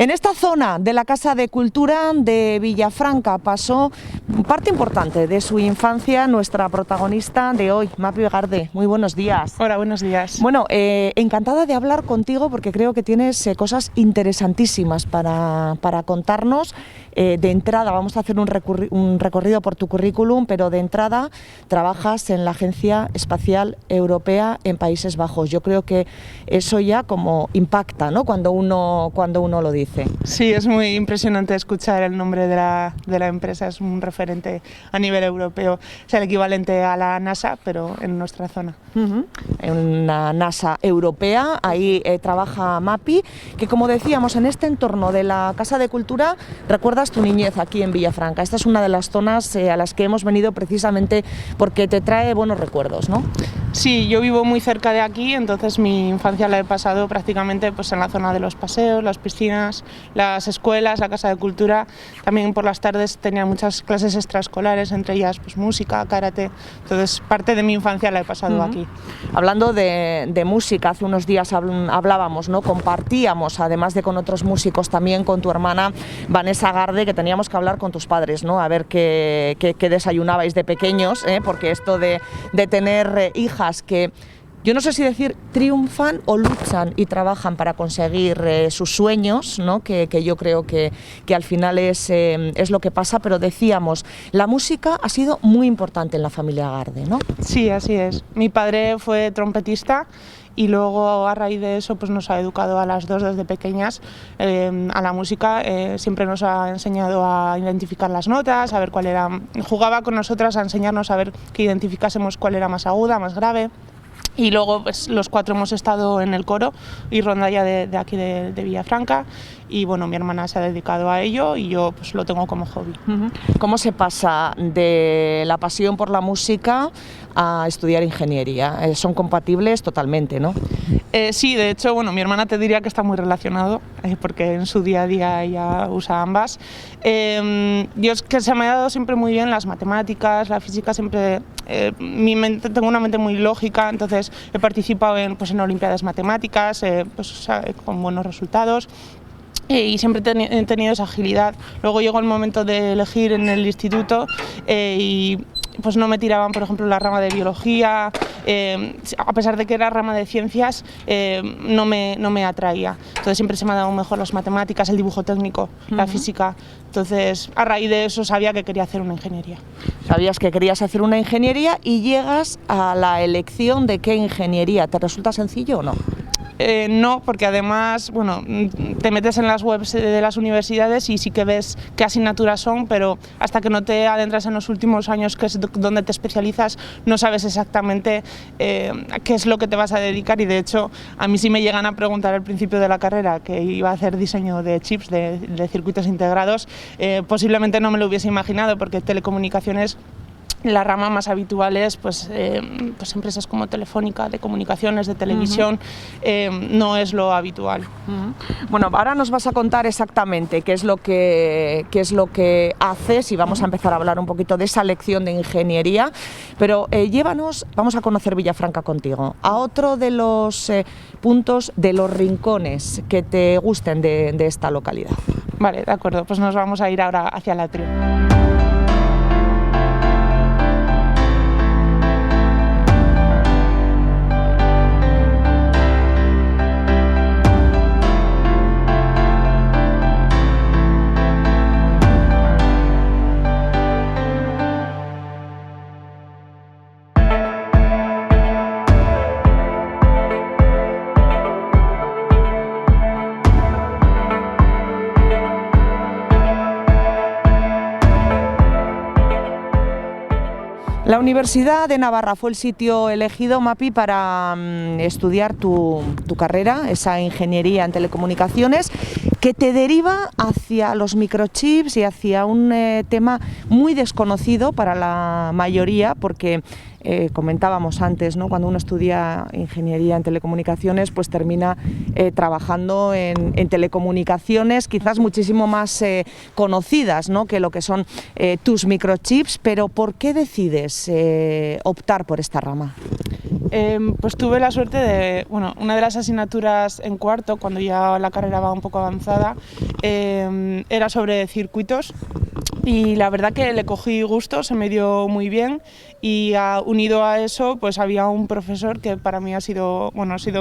En esta zona de la Casa de Cultura de Villafranca pasó parte importante de su infancia nuestra protagonista de hoy, Mapi Garde. Muy buenos días. Hola, buenos días. Bueno, encantada de hablar contigo porque creo que tienes cosas interesantísimas para contarnos. De entrada vamos a hacer un recorrido por tu currículum, pero de entrada trabajas en la Agencia Espacial Europea en Países Bajos. Yo creo que eso ya como impacta, ¿no? Cuando uno lo dice. Sí, es muy impresionante escuchar el nombre de la empresa, es un referente a nivel europeo, es el equivalente a la NASA, pero en nuestra zona. En una NASA europea, ahí trabaja Mapi, que como decíamos, en este entorno de la Casa de Cultura, recuerdas tu niñez aquí en Villafranca. Esta es una de las zonas a las que hemos venido precisamente porque te trae buenos recuerdos, ¿no? Sí, yo vivo muy cerca de aquí, entonces mi infancia la he pasado prácticamente pues, en la zona de los paseos, las piscinas, las escuelas, la Casa de Cultura. También por las tardes tenía muchas clases extraescolares, entre ellas pues, música, karate. Entonces parte de mi infancia la he pasado aquí. Hablando de música, hace unos días hablábamos, ¿no? Compartíamos, además de con otros músicos, también con tu hermana Vanessa Garde, que teníamos que hablar con tus padres, ¿no? A ver qué desayunabais de pequeños, porque esto de tener hijas que, yo no sé si decir triunfan o luchan y trabajan para conseguir sus sueños, ¿no? Que yo creo que al final es lo que pasa, pero decíamos, la música ha sido muy importante en la familia Garde, ¿no? Sí, así es. Mi padre fue trompetista y luego a raíz de eso pues nos ha educado a las dos desde pequeñas a la música. Siempre nos ha enseñado a identificar las notas, a ver cuál era, jugaba con nosotras a enseñarnos a ver que identificásemos cuál era más aguda, más grave. Y luego pues, los cuatro hemos estado en el coro y rondalla de aquí de Villafranca, y bueno, mi hermana se ha dedicado a ello y yo pues, lo tengo como hobby. ¿Cómo se pasa de la pasión por la música a estudiar ingeniería? ¿Son compatibles totalmente, no? Sí, de hecho, bueno, mi hermana te diría que está muy relacionado, porque en su día a día ella usa ambas. Yo es que se me ha dado siempre muy bien las matemáticas, la física, siempre tengo una mente muy lógica, entonces he participado en olimpiadas matemáticas, con buenos resultados. Y siempre he tenido esa agilidad. Luego llegó el momento de elegir en el instituto y pues no me tiraban, por ejemplo, la rama de biología, a pesar de que era rama de ciencias, no me atraía. Entonces siempre se me ha dado mejor las matemáticas, el dibujo técnico, la física. Entonces, a raíz de eso sabía que quería hacer una ingeniería. Sabías que querías hacer una ingeniería y llegas a la elección de qué ingeniería. ¿Te resulta sencillo o no? No, porque además, bueno, te metes en las webs de las universidades y sí que ves qué asignaturas son, pero hasta que no te adentras en los últimos años, que es donde te especializas, no sabes exactamente qué es lo que te vas a dedicar. Y de hecho, a mí sí me llegan a preguntar al principio de la carrera que iba a hacer diseño de chips, de circuitos integrados, posiblemente no me lo hubiese imaginado, porque telecomunicaciones, la rama más habitual es pues empresas como Telefónica, de comunicaciones, de televisión, no es lo habitual. Bueno, ahora nos vas a contar exactamente qué es lo que haces y vamos a empezar a hablar un poquito de esa lección de ingeniería, pero vamos a conocer Villafranca contigo, a otro de los puntos, de los rincones que te gusten de esta localidad. Vale, de acuerdo, pues nos vamos a ir ahora hacia el atrio. La Universidad de Navarra fue el sitio elegido, Mapi, para estudiar tu carrera, esa ingeniería en telecomunicaciones, que te deriva hacia los microchips y hacia un tema muy desconocido para la mayoría, porque comentábamos antes, ¿no? Cuando uno estudia ingeniería en telecomunicaciones, pues termina trabajando en telecomunicaciones quizás muchísimo más conocidas, ¿no? Que lo que son tus microchips. Pero ¿por qué decides optar por esta rama? Pues tuve la suerte de, bueno, una de las asignaturas en cuarto, cuando ya la carrera va un poco avanzada, era sobre circuitos y la verdad que le cogí gusto, se me dio muy bien y unido a eso pues había un profesor que para mí ha sido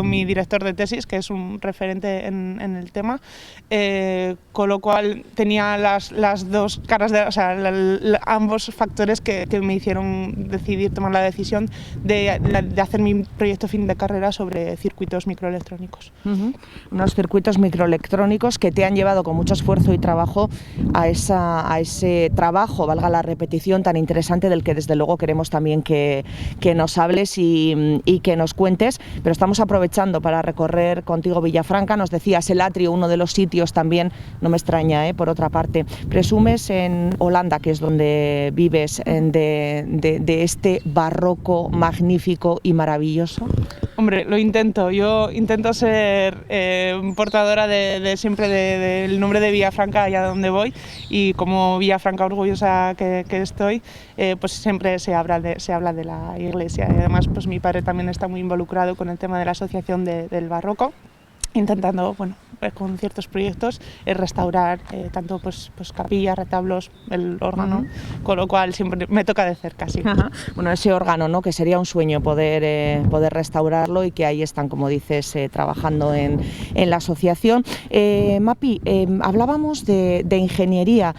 mi director de tesis, que es un referente en el tema, con lo cual tenía las dos caras, ambos factores que me hicieron decidir tomar la decisión de hacer mi proyecto fin de carrera sobre circuitos microelectrónicos. Unos circuitos microelectrónicos que te han llevado con mucho esfuerzo y trabajo a ese trabajo, valga la repetición, tan interesante del que desde luego queremos también que nos hables y que nos cuentes, pero estamos aprovechando para recorrer contigo Villafranca. Nos decías el atrio, uno de los sitios también, no me extraña, por otra parte. Presumes en Holanda, que es donde vives, de este barroco magnífico y maravilloso. Hombre, lo intento. Yo intento ser portadora siempre del nombre de Villafranca allá donde voy, y como Villafranca orgullosa que estoy, pues siempre se habla de la iglesia. Y además, pues mi padre también está muy involucrado con el tema de la asociación del barroco, intentando, bueno, con ciertos proyectos, restaurar tanto pues capillas, retablos, el órgano, con lo cual siempre me toca de cerca, sí. Bueno, ese órgano, ¿no?, que sería un sueño poder restaurarlo, y que ahí están, como dices, trabajando en la asociación. Mapi, hablábamos de ingeniería.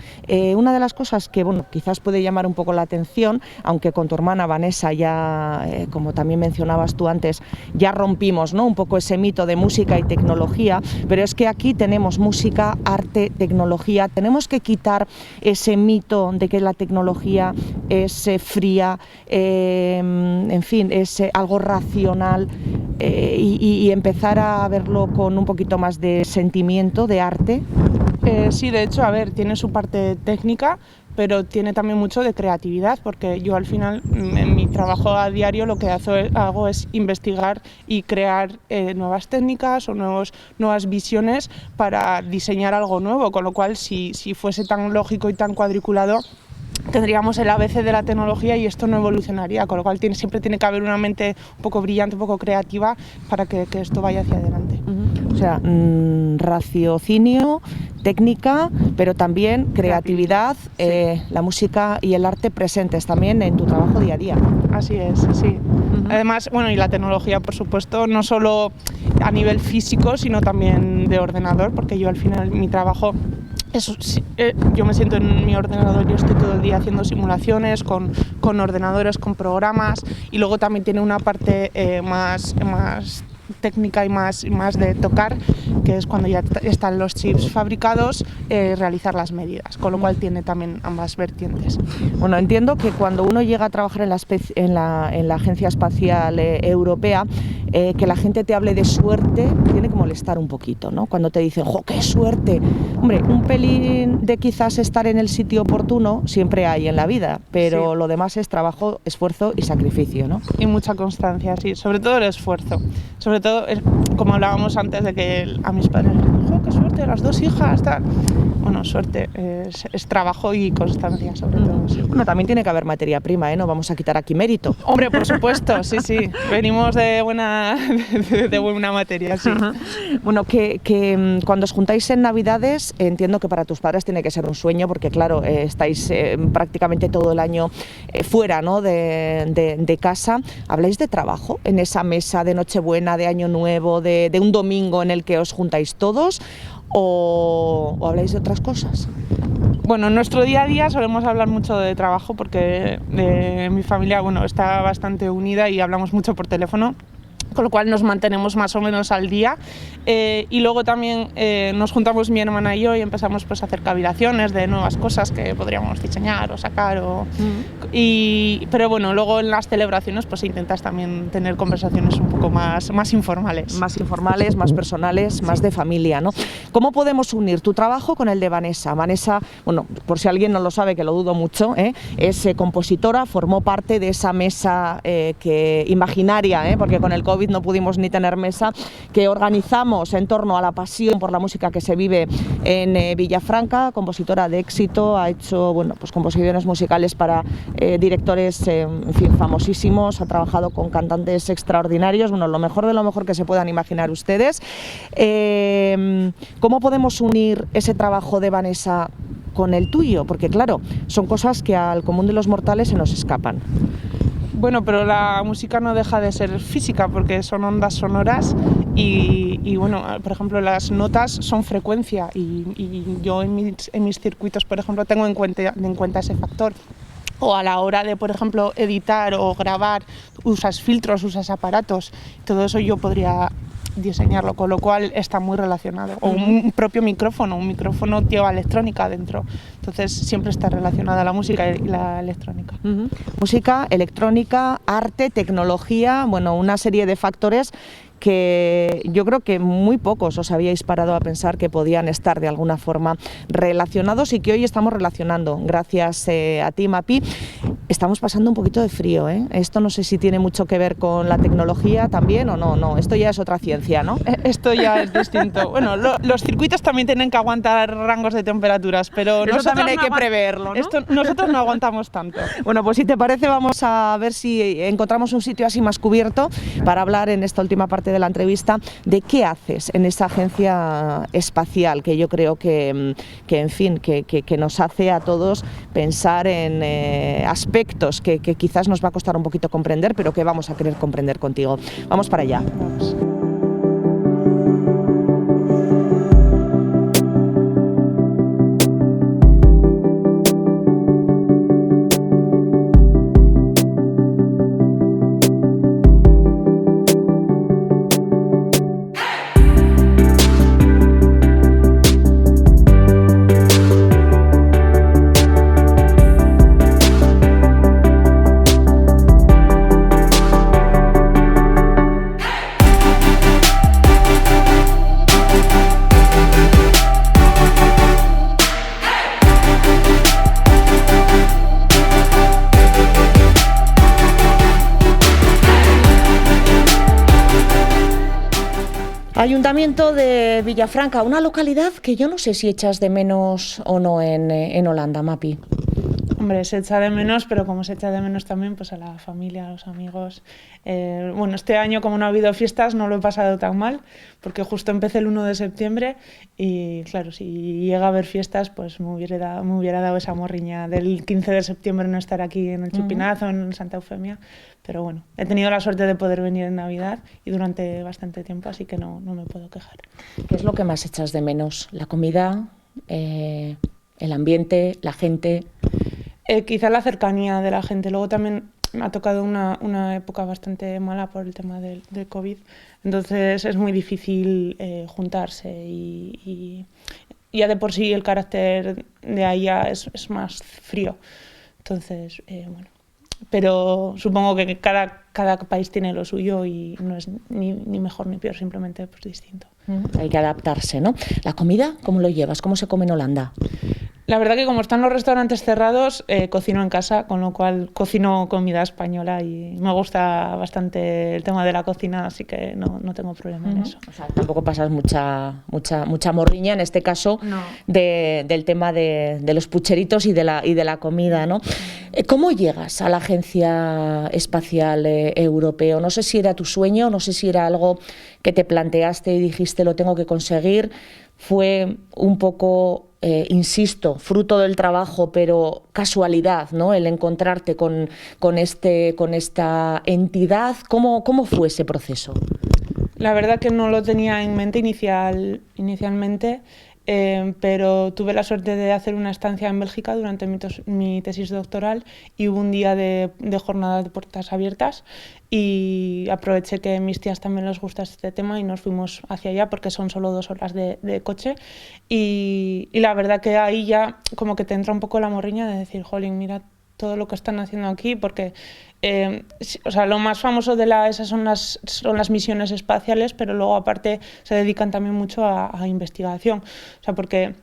Una de las cosas que, bueno, quizás puede llamar un poco la atención, aunque con tu hermana Vanessa ya, como también mencionabas tú antes, ya rompimos, ¿no?, un poco ese mito de música y tecnología, pero es que aquí tenemos música, arte, tecnología. Tenemos que quitar ese mito de que la tecnología es fría, en fin, es algo racional, y empezar a verlo con un poquito más de sentimiento, de arte. Sí, de hecho, a ver, tiene su parte técnica, pero tiene también mucho de creatividad, porque yo al final en mi trabajo a diario lo que hago es investigar y crear nuevas técnicas o nuevas visiones para diseñar algo nuevo, con lo cual si fuese tan lógico y tan cuadriculado, tendríamos el ABC de la tecnología y esto no evolucionaría, con lo cual siempre tiene que haber una mente un poco brillante, un poco creativa para que esto vaya hacia adelante. O sea, raciocinio, técnica, pero también creatividad, sí. La música y el arte presentes también en tu trabajo día a día. Así es, sí. Además, bueno, y la tecnología, por supuesto, no solo a nivel físico, sino también de ordenador, porque yo al final mi trabajo, yo me siento en mi ordenador, yo estoy todo el día haciendo simulaciones con ordenadores, con programas, y luego también tiene una parte más técnica y más de tocar, que es cuando ya están los chips fabricados, realizar las medidas, con lo cual tiene también ambas vertientes. Bueno, entiendo que cuando uno llega a trabajar en la Agencia Espacial Europea, que la gente te hable de suerte tiene que molestar un poquito, ¿no? Cuando te dicen, ¡jo, qué suerte! Hombre, un pelín de quizás estar en el sitio oportuno siempre hay en la vida, pero sí, lo demás es trabajo, esfuerzo y sacrificio, ¿no? Y mucha constancia, sí, sobre todo el esfuerzo. Sobre todo, como hablábamos antes de que a mis padres les dije, ¡jo, qué suerte! Las dos hijas, tal. Bueno, suerte es trabajo y constancia, sobre todo. Sí. Bueno, también tiene que haber materia prima, ¿eh? No vamos a quitar aquí mérito. Hombre, por supuesto, sí, sí. Venimos de buena materia, sí. Bueno, que cuando os juntáis en Navidades, entiendo que para tus padres tiene que ser un sueño, porque claro, estáis prácticamente todo el año fuera, ¿no?, de casa. ¿Habláis de trabajo en esa mesa de Nochebuena, de Año Nuevo, de un domingo en el que os juntáis todos? ¿O habláis de otras cosas? Bueno, en nuestro día a día solemos hablar mucho de trabajo, porque mi familia, bueno, está bastante unida y hablamos mucho por teléfono, con lo cual nos mantenemos más o menos al día, y luego también nos juntamos mi hermana y yo y empezamos pues a hacer cavilaciones de nuevas cosas que podríamos diseñar o sacar, pero bueno, luego en las celebraciones pues intentas también tener conversaciones un poco más informales. Más informales, más personales, sí, más de familia, ¿no? ¿Cómo podemos unir tu trabajo con el de Vanessa? Vanessa, bueno, por si alguien no lo sabe, que lo dudo mucho, es compositora, formó parte de esa mesa imaginaria, porque con el COVID COVID no pudimos ni tener mesa, que organizamos en torno a la pasión por la música que se vive en Villafranca, compositora de éxito, ha hecho pues composiciones musicales para directores en fin, famosísimos, ha trabajado con cantantes extraordinarios, lo mejor de lo mejor que se puedan imaginar ustedes. ¿Cómo podemos unir ese trabajo de Vanessa con el tuyo? Porque claro, son cosas que al común de los mortales se nos escapan. Bueno, pero la música no deja de ser física porque son ondas sonoras y bueno, por ejemplo, las notas son frecuencia y yo en mis circuitos, por ejemplo, tengo en cuenta ese factor. O a la hora de, por ejemplo, editar o grabar, usas filtros, usas aparatos, todo eso yo podría diseñarlo, con lo cual está muy relacionado. O un propio micrófono, un micrófono lleva electrónica dentro, entonces siempre está relacionada la música y la electrónica. Música, electrónica, arte, tecnología, bueno, una serie de factores que yo creo que muy pocos os habíais parado a pensar que podían estar de alguna forma relacionados y que hoy estamos relacionando. Gracias a ti, Mapi. Estamos pasando un poquito de frío, ¿eh? Esto no sé si tiene mucho que ver con la tecnología también o no. No, esto ya es otra ciencia, ¿no? Esto ya es distinto. Bueno, los circuitos también tienen que aguantar rangos de temperaturas, pero eso también hay que preverlo, ¿no? Nosotros no aguantamos tanto. Bueno, pues si te parece vamos a ver si encontramos un sitio así más cubierto para hablar en esta última parte de la entrevista de qué haces en esa agencia espacial que yo creo que en fin, que nos hace a todos pensar en aspectos que quizás nos va a costar un poquito comprender, pero que vamos a querer comprender contigo. Vamos para allá. Vamos. Ayuntamiento de Villafranca, una localidad que yo no sé si echas de menos o no en Holanda, Mapi. Hombre, se echa de menos, pero como se echa de menos también pues a la familia, a los amigos. Bueno, este año como no ha habido fiestas no lo he pasado tan mal, porque justo empecé el 1 de septiembre y claro, si llega a haber fiestas pues me hubiera dado esa morriña del 15 de septiembre no estar aquí en el Chupinazo, en Santa Eufemia. Pero bueno, he tenido la suerte de poder venir en Navidad y durante bastante tiempo, así que no me puedo quejar. ¿Qué es lo que más echas de menos? ¿La comida, el ambiente, la gente? Quizá la cercanía de la gente. Luego también me ha tocado una época bastante mala por el tema del COVID. Entonces es muy difícil juntarse y ya de por sí el carácter de allá es más frío. Entonces, bueno. Pero supongo que cada país tiene lo suyo y no es ni mejor ni peor, simplemente pues distinto. Hay que adaptarse, ¿no? ¿La comida cómo lo llevas? ¿Cómo se come en Holanda? La verdad que como están los restaurantes cerrados, cocino en casa, con lo cual cocino comida española y me gusta bastante el tema de la cocina, así que no tengo problema en eso. O sea, tampoco pasas mucha morriña, en este caso, no. del tema de los pucheritos y de la comida, ¿no? ¿Cómo llegas a la Agencia Espacial Europea? No sé si era tu sueño, no sé si era algo que te planteaste y dijiste lo tengo que conseguir. Fue un poco, insisto, fruto del trabajo, pero casualidad, ¿no? El encontrarte con esta entidad. ¿Cómo fue ese proceso? La verdad que no lo tenía en mente inicialmente, pero tuve la suerte de hacer una estancia en Bélgica durante mi tesis doctoral y hubo un día de jornadas de puertas abiertas y aproveché que a mis tías también les gusta este tema y nos fuimos hacia allá porque son solo 2 horas de coche y la verdad que ahí ya como que te entra un poco la morriña de decir, jolín, mira todo lo que están haciendo aquí porque o sea, lo más famoso de esas son las misiones espaciales, pero luego aparte se dedican también mucho a investigación, o sea, porque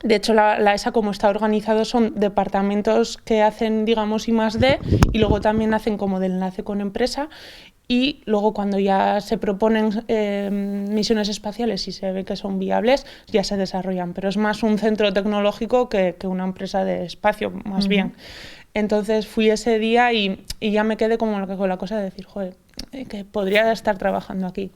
de hecho la ESA como está organizado son departamentos que hacen, digamos, I+D y luego también hacen como de enlace con empresa y luego cuando ya se proponen misiones espaciales y se ve que son viables, ya se desarrollan. Pero es más un centro tecnológico que una empresa de espacio, más bien. Entonces fui ese día y ya me quedé como con la cosa de decir, joder, que podría estar trabajando aquí.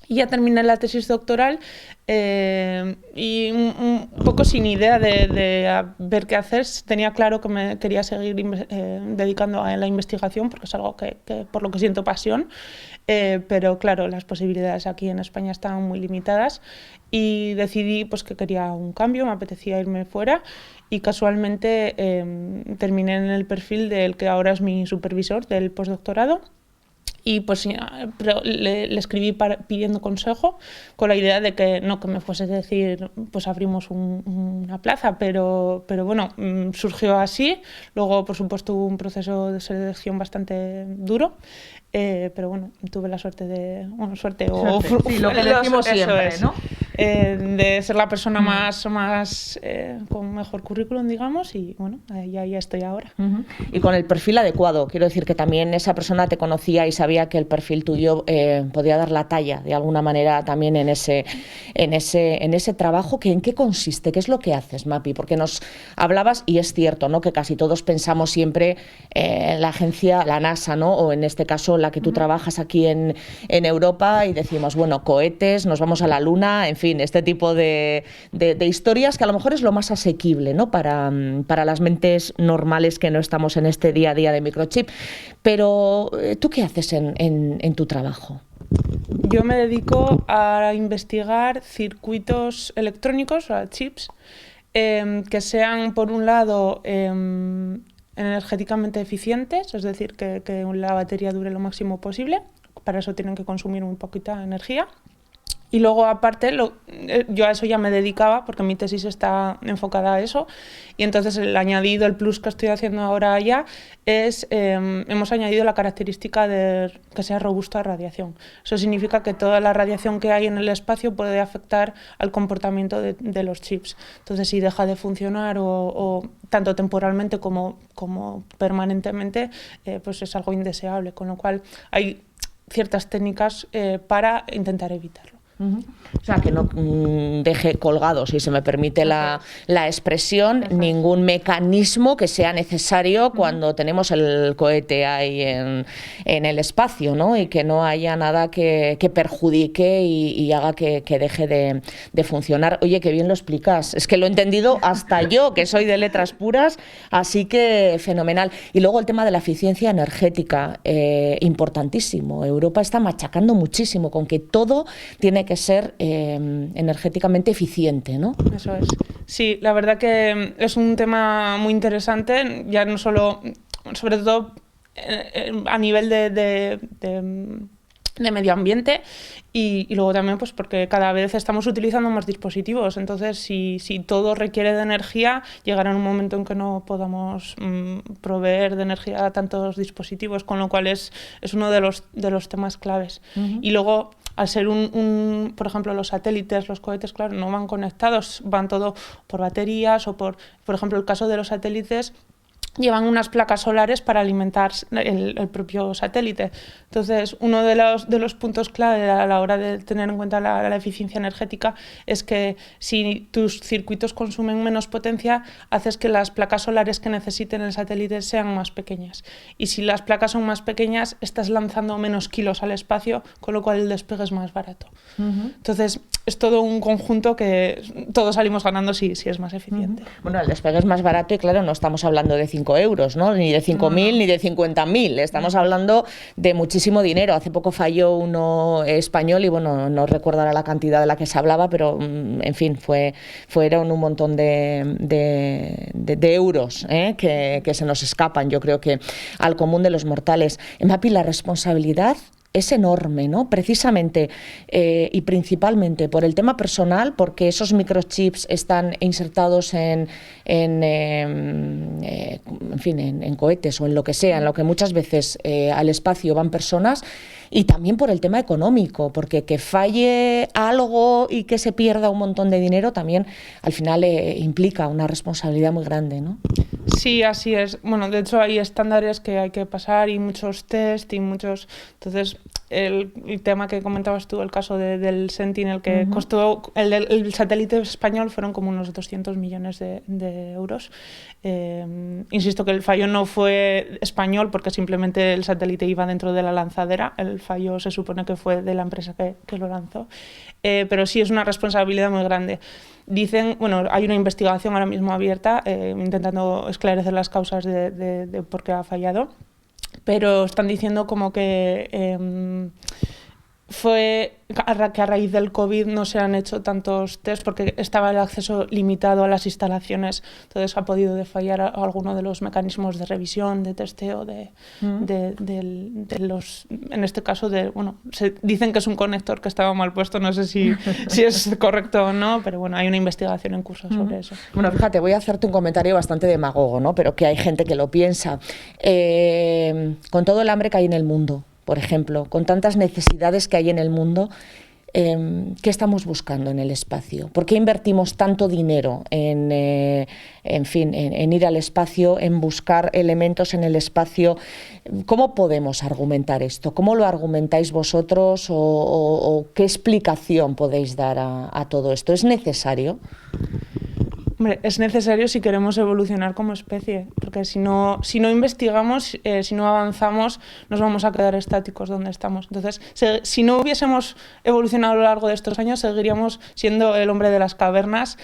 Y ya terminé la tesis doctoral y un poco sin idea de ver qué hacer. Tenía claro que me quería seguir dedicando a la investigación porque es algo que por lo que siento pasión, pero claro, las posibilidades aquí en España estaban muy limitadas y decidí pues, que quería un cambio, me apetecía irme fuera y casualmente terminé en el perfil del que ahora es mi supervisor del postdoctorado. Y pues le escribí pidiendo consejo con la idea de que no que me fuese a decir pues abrimos una plaza, pero bueno, surgió así. Luego por supuesto hubo un proceso de selección bastante duro, pero bueno, tuve la suerte de sí, lo que decimos siempre, es, ¿no? De ser la persona más con mejor currículum, digamos, y bueno, ya estoy ahora. Y con el perfil adecuado, quiero decir que también esa persona te conocía y sabía que el perfil tuyo podía dar la talla de alguna manera también en ese trabajo. Que ¿en qué consiste? ¿Qué es lo que haces, Mapi? Porque nos hablabas, y es cierto, ¿no?, que casi todos pensamos siempre en la agencia, la NASA, ¿no?, o en este caso la que tú trabajas aquí en Europa, y decimos, bueno, cohetes, nos vamos a la Luna, en fin, este tipo de historias que a lo mejor es lo más asequible, ¿no?, para las mentes normales que no estamos en este día a día de microchip. Pero, ¿tú qué haces en tu trabajo? Yo me dedico a investigar circuitos electrónicos, o chips, que sean, por un lado, energéticamente eficientes, es decir, que la batería dure lo máximo posible. Para eso tienen que consumir muy poquita energía. Y luego, aparte, yo a eso ya me dedicaba porque mi tesis está enfocada a eso. Y entonces el añadido, el plus que estoy haciendo ahora ya es, hemos añadido la característica de que sea robusto a radiación. Eso significa que toda la radiación que hay en el espacio puede afectar al comportamiento de los chips. Entonces, si deja de funcionar o tanto temporalmente como permanentemente, pues es algo indeseable. Con lo cual, hay ciertas técnicas para intentar evitarlo. O sea, que no deje colgado, si se me permite la expresión, ningún mecanismo que sea necesario cuando tenemos el cohete ahí en el espacio, ¿no? Y que no haya nada que perjudique y haga que deje de funcionar. Oye, qué bien lo explicas. Es que lo he entendido hasta yo, que soy de letras puras, así que fenomenal. Y luego el tema de la eficiencia energética, importantísimo. Europa está machacando muchísimo con que todo tiene que ser energéticamente eficiente, ¿no? Eso es. Sí, la verdad que es un tema muy interesante, ya no solo, sobre todo a nivel de medio ambiente y luego también pues porque cada vez estamos utilizando más dispositivos, entonces si todo requiere de energía, llegará un momento en que no podamos proveer de energía a tantos dispositivos, con lo cual es uno de los temas claves. Y luego, al ser por ejemplo, los satélites, los cohetes, claro, no van conectados, van todo por baterías o por ejemplo, el caso de los satélites, llevan unas placas solares para alimentar el propio satélite. Entonces, uno de los puntos clave a la hora de tener en cuenta la eficiencia energética es que si tus circuitos consumen menos potencia, haces que las placas solares que necesiten el satélite sean más pequeñas. Y si las placas son más pequeñas, estás lanzando menos kilos al espacio, con lo cual el despegue es más barato. Entonces, es todo un conjunto que todos salimos ganando si es más eficiente. Bueno, el despegue es más barato y claro, no estamos hablando de 5 euros, ¿no?, ni de 5.000 ni de 50.000, estamos hablando de muchísimo dinero. Hace poco falló uno español y bueno, no recuerdo ahora la cantidad de la que se hablaba, pero en fin, fueron un montón de euros que se nos escapan, yo creo que al común de los mortales. Mapi, la responsabilidad es enorme, ¿no? Precisamente y principalmente por el tema personal, porque esos microchips están insertados en cohetes o en lo que sea, en lo que muchas veces al espacio van personas, y también por el tema económico, porque que falle algo y que se pierda un montón de dinero también al final implica una responsabilidad muy grande, ¿no? Sí, así es. Bueno, de hecho hay estándares que hay que pasar y muchos test y muchos... Entonces, el tema que comentabas tú, el caso del Sentinel, que costó... El satélite español fueron como unos 200 millones de euros. Insisto que el fallo no fue español porque simplemente el satélite iba dentro de la lanzadera. El fallo se supone que fue de la empresa que lo lanzó. Pero sí es una responsabilidad muy grande. Dicen, bueno, hay una investigación ahora mismo abierta intentando esclarecer las causas de por qué ha fallado, pero están diciendo como que fue que a raíz del COVID no se han hecho tantos test porque estaba el acceso limitado a las instalaciones, entonces ha podido fallar alguno de los mecanismos de revisión, de testeo de los, en este caso bueno, dicen que es un conector que estaba mal puesto, no sé si es correcto o no, pero bueno, hay una investigación en curso sobre eso. Bueno, fíjate, voy a hacerte un comentario bastante demagogo, ¿no? Pero que hay gente que lo piensa. Con todo el hambre que hay en el mundo, por ejemplo, con tantas necesidades que hay en el mundo, ¿qué estamos buscando en el espacio? ¿Por qué invertimos tanto dinero en ir al espacio, en buscar elementos en el espacio? ¿Cómo podemos argumentar esto? ¿Cómo lo argumentáis vosotros o qué explicación podéis dar a todo esto? ¿Es necesario? Hombre, es necesario si queremos evolucionar como especie, porque si no investigamos, si no avanzamos, nos vamos a quedar estáticos donde estamos. Entonces, si no hubiésemos evolucionado a lo largo de estos años, seguiríamos siendo el hombre de las cavernas,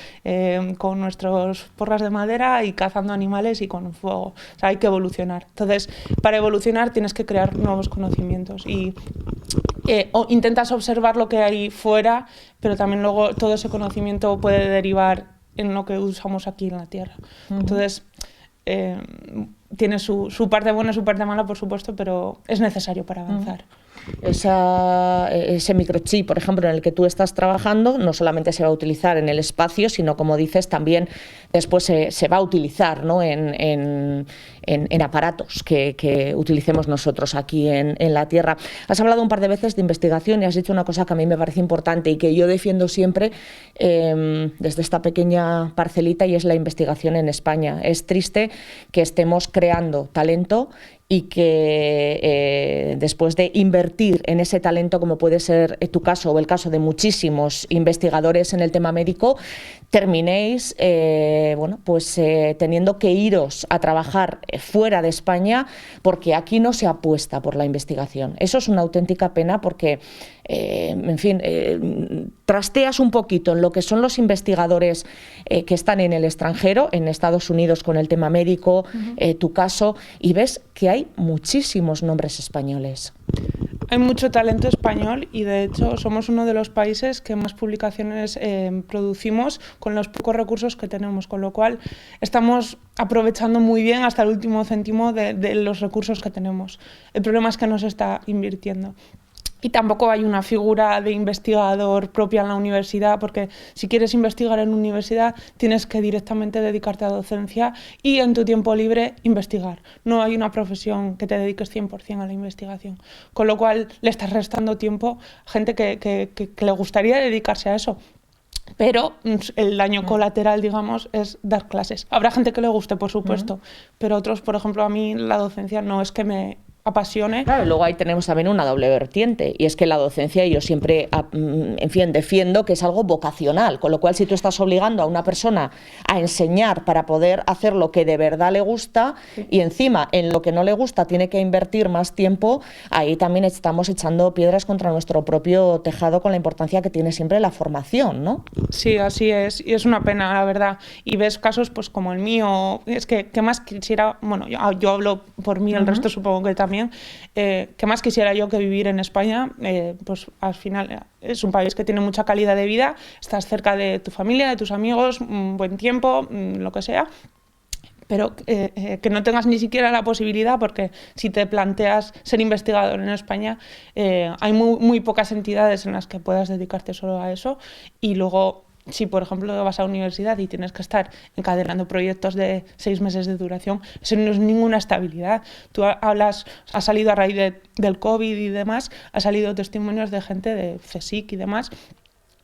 con nuestros porras de madera y cazando animales y con fuego. O sea, hay que evolucionar. Entonces, para evolucionar tienes que crear nuevos conocimientos y intentas observar lo que hay fuera, pero también luego todo ese conocimiento puede derivar en lo que usamos aquí en la Tierra. Entonces, tiene su parte buena y su parte mala, por supuesto, pero es necesario para avanzar. Ese microchip, por ejemplo, en el que tú estás trabajando, no solamente se va a utilizar en el espacio, sino, como dices, también después se va a utilizar, ¿no? en aparatos que utilicemos nosotros aquí en la Tierra. Has hablado un par de veces de investigación y has dicho una cosa que a mí me parece importante y que yo defiendo siempre desde esta pequeña parcelita, y es la investigación en España. Es triste que estemos creando talento y que después de invertir en ese talento, como puede ser tu caso o el caso de muchísimos investigadores en el tema médico, terminéis teniendo que iros a trabajar fuera de España porque aquí no se apuesta por la investigación. Eso es una auténtica pena porque, trasteas un poquito en lo que son los investigadores que están en el extranjero, en Estados Unidos con el tema médico, tu caso, y ves que hay muchísimos nombres españoles. Hay mucho talento español y, de hecho, somos uno de los países que más publicaciones producimos con los pocos recursos que tenemos, con lo cual estamos aprovechando muy bien hasta el último céntimo de los recursos que tenemos. El problema es que no se está invirtiendo. Y tampoco hay una figura de investigador propia en la universidad, porque si quieres investigar en universidad tienes que directamente dedicarte a docencia y en tu tiempo libre investigar. No hay una profesión que te dediques 100% a la investigación, con lo cual le estás restando tiempo a gente que le gustaría dedicarse a eso. Pero el daño colateral, digamos, es dar clases. Habrá gente que le guste, por supuesto, pero otros, por ejemplo, a mí la docencia no es que me apasione. Claro, luego ahí tenemos también una doble vertiente, y es que la docencia yo siempre, defiendo que es algo vocacional, con lo cual si tú estás obligando a una persona a enseñar para poder hacer lo que de verdad le gusta, y encima en lo que no le gusta tiene que invertir más tiempo, ahí también estamos echando piedras contra nuestro propio tejado con la importancia que tiene siempre la formación, ¿no? Sí, así es, y es una pena, la verdad. Y ves casos pues como el mío, es que ¿qué más quisiera? Bueno, yo hablo por mí, el resto supongo que también. ¿Qué más quisiera yo que vivir en España? Pues al final es un país que tiene mucha calidad de vida, estás cerca de tu familia, de tus amigos, un buen tiempo, lo que sea, pero que no tengas ni siquiera la posibilidad, porque si te planteas ser investigador en España, hay muy pocas entidades en las que puedas dedicarte solo a eso, y luego si por ejemplo vas a la universidad y tienes que estar encadenando proyectos de 6 meses de duración, eso no es ninguna estabilidad. Tú has salido a raíz del COVID y demás, ha salido testimonios de gente de CSIC y demás,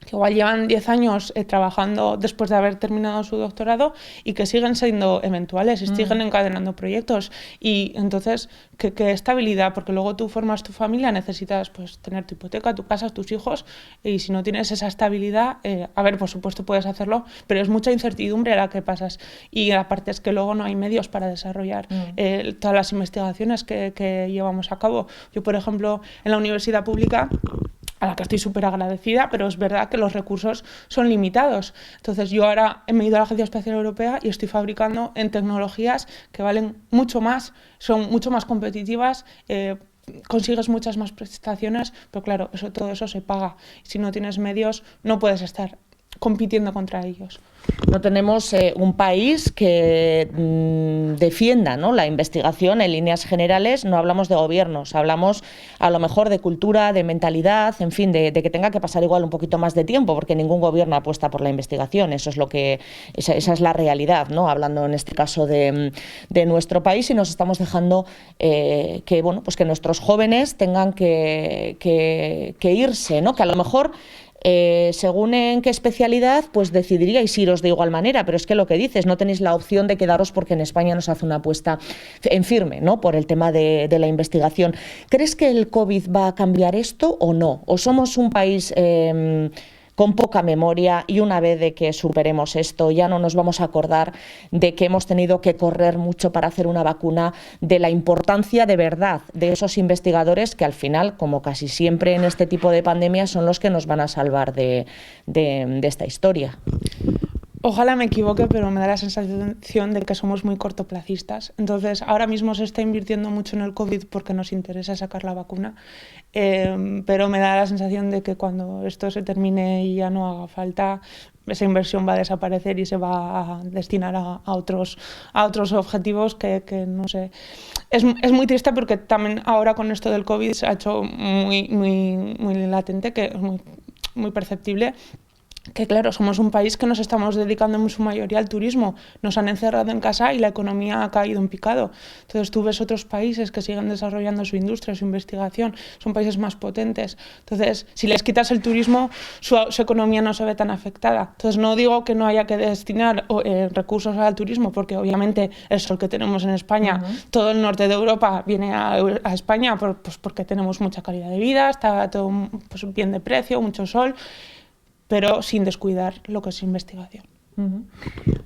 que igual llevan 10 años trabajando después de haber terminado su doctorado y que siguen siendo eventuales y siguen encadenando proyectos. Y entonces, ¿qué estabilidad? Porque luego tú formas tu familia, necesitas pues tener tu hipoteca, tu casa, tus hijos, y si no tienes esa estabilidad, a ver, por supuesto puedes hacerlo, pero es mucha incertidumbre la que pasas. Y aparte es que luego no hay medios para desarrollar todas las investigaciones que llevamos a cabo. Yo, por ejemplo, en la universidad pública, a la que estoy súper agradecida, pero es verdad que los recursos son limitados. Entonces yo ahora me he ido a la Agencia Espacial Europea y estoy fabricando en tecnologías que valen mucho más, son mucho más competitivas, consigues muchas más prestaciones, pero claro, todo eso se paga. Si no tienes medios, no puedes estar compitiendo contra ellos. No tenemos un país que defienda, ¿no?, la investigación en líneas generales. No hablamos de gobiernos, hablamos a lo mejor de cultura, de mentalidad, en fin, de que tenga que pasar igual un poquito más de tiempo, porque ningún gobierno apuesta por la investigación. Eso es esa es la realidad, ¿no?, hablando en este caso de nuestro país, y nos estamos dejando pues que nuestros jóvenes tengan que irse, ¿no?, que a lo mejor según en qué especialidad, pues decidiríais iros de igual manera, pero es que lo que dices, no tenéis la opción de quedaros porque en España nos hace una apuesta en firme, ¿no?, por el tema de la investigación. ¿Crees que el COVID va a cambiar esto o no? ¿O somos un país con poca memoria y una vez de que superemos esto ya no nos vamos a acordar de que hemos tenido que correr mucho para hacer una vacuna, de la importancia de verdad de esos investigadores que al final, como casi siempre en este tipo de pandemias, son los que nos van a salvar de esta historia? Ojalá me equivoque, pero me da la sensación de que somos muy cortoplacistas. Entonces, ahora mismo se está invirtiendo mucho en el COVID porque nos interesa sacar la vacuna, pero me da la sensación de que cuando esto se termine y ya no haga falta, esa inversión va a desaparecer y se va a destinar a otros objetivos que no sé. Es muy triste porque también ahora con esto del COVID se ha hecho muy, muy, muy latente, que es muy perceptible, que claro, somos un país que nos estamos dedicando en su mayoría al turismo. Nos han encerrado en casa y la economía ha caído en picado. Entonces tú ves otros países que siguen desarrollando su industria, su investigación, son países más potentes. Entonces, si les quitas el turismo, su economía no se ve tan afectada. Entonces no digo que no haya que destinar recursos al turismo, porque obviamente el sol que tenemos en España, todo el norte de Europa viene a España pues porque tenemos mucha calidad de vida, está todo pues bien de precio, mucho sol, pero sin descuidar lo que es investigación.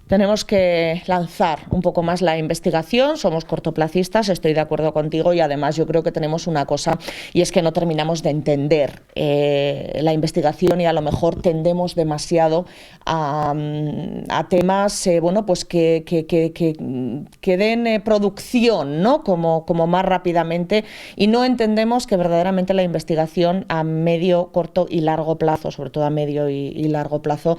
Tenemos que lanzar un poco más la investigación, somos cortoplacistas, estoy de acuerdo contigo, y además yo creo que tenemos una cosa, y es que no terminamos de entender la investigación, y a lo mejor tendemos demasiado a temas pues que den producción, ¿no?, como más rápidamente, y no entendemos que verdaderamente la investigación a medio, corto y largo plazo, sobre todo a medio y largo plazo,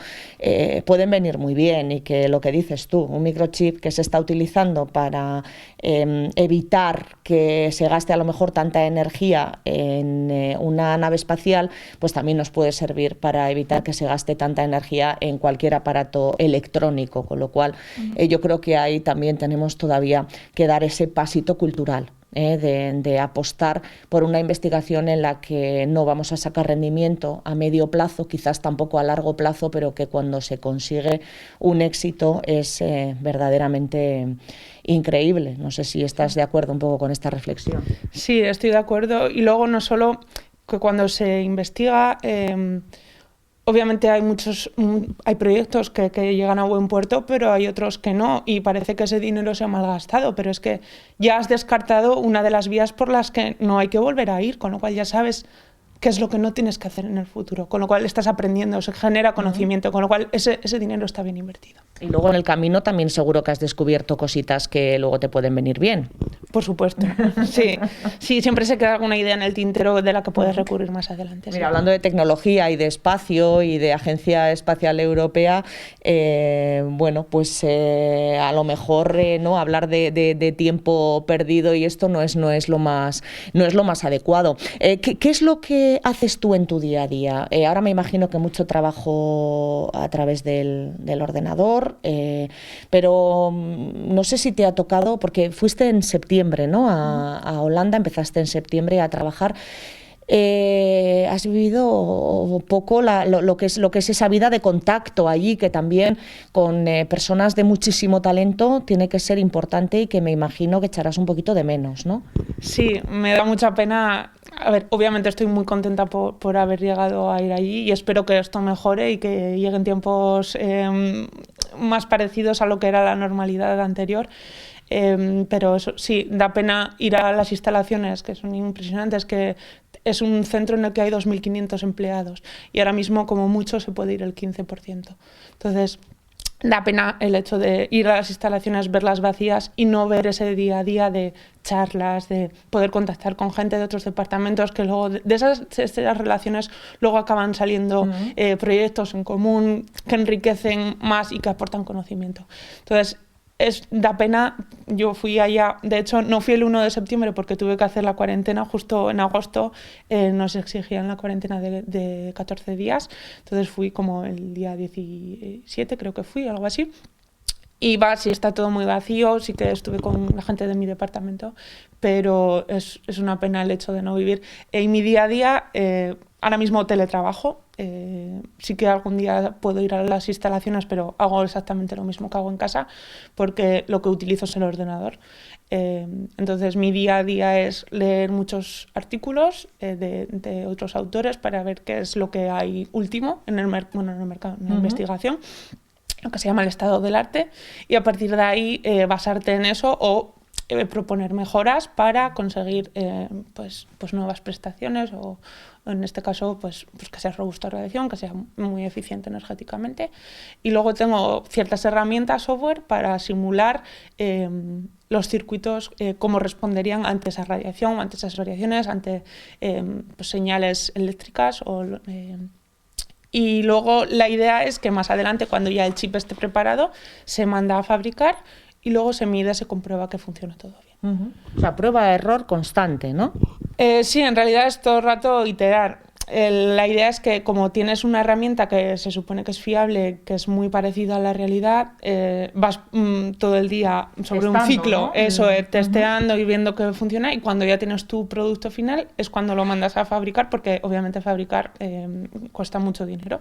pueden venir muy bien, y que lo que dices tú, un microchip que se está utilizando para evitar que se gaste a lo mejor tanta energía en una nave espacial, pues también nos puede servir para evitar que se gaste tanta energía en cualquier aparato electrónico, con lo cual yo creo que ahí también tenemos todavía que dar ese pasito cultural. De apostar por una investigación en la que no vamos a sacar rendimiento a medio plazo, quizás tampoco a largo plazo, pero que cuando se consigue un éxito es verdaderamente increíble. No sé si estás de acuerdo un poco con esta reflexión. Sí, estoy de acuerdo. Y luego no solo que cuando se investiga, obviamente hay proyectos que llegan a buen puerto, pero hay otros que no, y parece que ese dinero se ha malgastado, pero es que ya has descartado una de las vías por las que no hay que volver a ir, con lo cual ya sabes qué es lo que no tienes que hacer en el futuro, con lo cual estás aprendiendo, se genera conocimiento, con lo cual ese dinero está bien invertido. Y luego en el camino también seguro que has descubierto cositas que luego te pueden venir bien. Por supuesto, sí. Sí, siempre se queda alguna idea en el tintero de la que puedes recurrir más adelante. Mira, hablando de tecnología y de espacio y de Agencia Espacial Europea, bueno, pues a lo mejor no hablar de tiempo perdido y esto no es lo más adecuado. ¿Qué es lo que haces tú en tu día a día? Ahora me imagino que mucho trabajo a través del ordenador, pero no sé si te ha tocado, porque fuiste en septiembre, ¿no? A Holanda, empezaste en septiembre a trabajar. Has vivido poco lo que es esa vida de contacto allí, que también con personas de muchísimo talento tiene que ser importante y que me imagino que echarás un poquito de menos, ¿no? Sí, me da mucha pena. A ver, obviamente estoy muy contenta por haber llegado a ir allí y espero que esto mejore y que lleguen tiempos más parecidos a lo que era la normalidad anterior. Pero eso, sí, da pena ir a las instalaciones, que son impresionantes, que es un centro en el que hay 2.500 empleados y ahora mismo como mucho se puede ir el 15%. Entonces, da pena el hecho de ir a las instalaciones, verlas vacías y no ver ese día a día de charlas, de poder contactar con gente de otros departamentos, que luego de esas relaciones luego acaban saliendo proyectos en común que enriquecen más y que aportan conocimiento. Entonces, da pena. Yo fui allá, de hecho no fui el 1 de septiembre porque tuve que hacer la cuarentena justo en agosto, nos exigían la cuarentena de 14 días, entonces fui como el día 17, creo que fui, algo así. Y sí, está todo muy vacío, sí que estuve con la gente de mi departamento, pero es una pena el hecho de no vivir. En mi día a día, ahora mismo teletrabajo, sí que algún día puedo ir a las instalaciones, pero hago exactamente lo mismo que hago en casa, porque lo que utilizo es el ordenador. Entonces mi día a día es leer muchos artículos de otros autores para ver qué es lo que hay último en el mercado, en la investigación, lo que se llama el estado del arte, y a partir de ahí basarte en eso o proponer mejoras para conseguir pues nuevas prestaciones o en este caso pues que sea robusta la radiación, que sea muy eficiente energéticamente. Y luego tengo ciertas herramientas software para simular los circuitos, cómo responderían ante esa radiación, ante esas variaciones, ante pues señales eléctricas y luego la idea es que más adelante, cuando ya el chip esté preparado, se manda a fabricar y luego se mide, se comprueba que funciona todo bien. O sea, prueba-error constante, ¿no? Sí, en realidad es todo el rato iterar. La idea es que como tienes una herramienta que se supone que es fiable, que es muy parecida a la realidad, vas todo el día sobre testando, un ciclo, ¿no? Eso, testeando y viendo que funciona, y cuando ya tienes tu producto final es cuando lo mandas a fabricar, porque obviamente fabricar cuesta mucho dinero.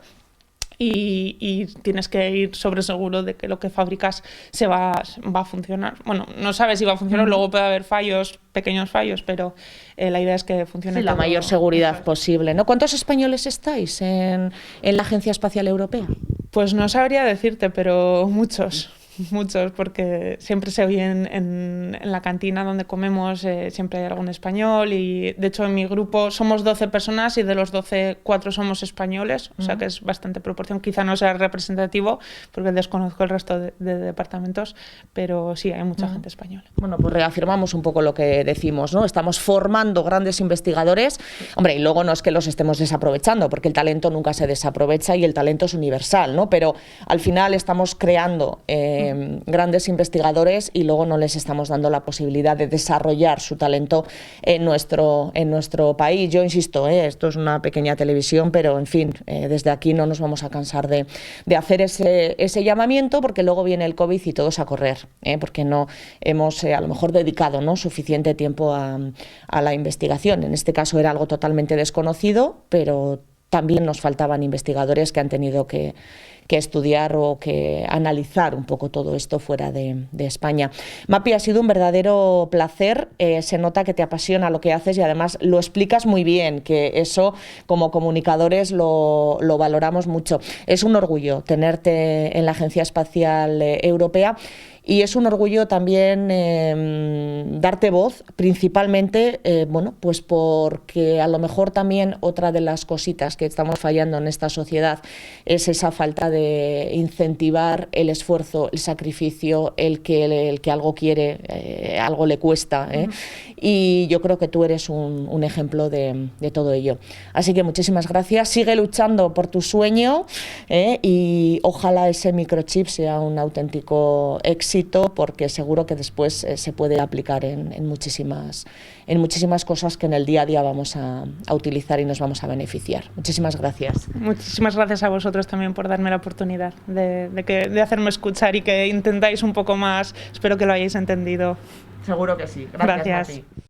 Y tienes que ir sobre seguro de que lo que fabricas va a funcionar. Bueno, no sabes si va a funcionar, luego puede haber fallos, pequeños fallos, pero la idea es que funcione. Sí, la mayor seguridad posible, ¿no? ¿Cuántos españoles estáis en la Agencia Espacial Europea? Pues no sabría decirte, pero muchos. Muchos, porque siempre se oye en la cantina donde comemos, siempre hay algún español, y de hecho en mi grupo somos 12 personas y de los 12, 4 somos españoles, o sea que es bastante proporción. Quizá no sea representativo porque desconozco el resto de departamentos, pero sí, hay mucha gente española. Bueno, pues reafirmamos un poco lo que decimos, ¿no? Estamos formando grandes investigadores, hombre, y luego no es que los estemos desaprovechando, porque el talento nunca se desaprovecha y el talento es universal, ¿no? Pero al final estamos creando grandes investigadores y luego no les estamos dando la posibilidad de desarrollar su talento en nuestro país. Yo insisto, esto es una pequeña televisión, pero en fin, desde aquí no nos vamos a cansar de hacer ese llamamiento, porque luego viene el COVID y todos a correr, porque no hemos a lo mejor dedicado, ¿no?, suficiente tiempo a la investigación. En este caso era algo totalmente desconocido, pero también nos faltaban investigadores que han tenido que estudiar o que analizar un poco todo esto fuera de España. Mapi, ha sido un verdadero placer, se nota que te apasiona lo que haces y además lo explicas muy bien, que eso como comunicadores lo valoramos mucho. Es un orgullo tenerte en la Agencia Espacial Europea. y es un orgullo también darte voz, principalmente, bueno, pues porque a lo mejor también otra de las cositas que estamos fallando en esta sociedad es esa falta de incentivar el esfuerzo, el sacrificio, el que algo quiere, algo le cuesta, y yo creo que tú eres un ejemplo de todo ello. Así que muchísimas gracias, sigue luchando por tu sueño, y ojalá ese microchip sea un auténtico éxito, porque seguro que después se puede aplicar en muchísimas cosas que en el día a día vamos a utilizar y nos vamos a beneficiar. Muchísimas gracias. Muchísimas gracias a vosotros también por darme la oportunidad de hacerme escuchar y que intentáis un poco más. Espero que lo hayáis entendido. Seguro que sí. Gracias. Mati.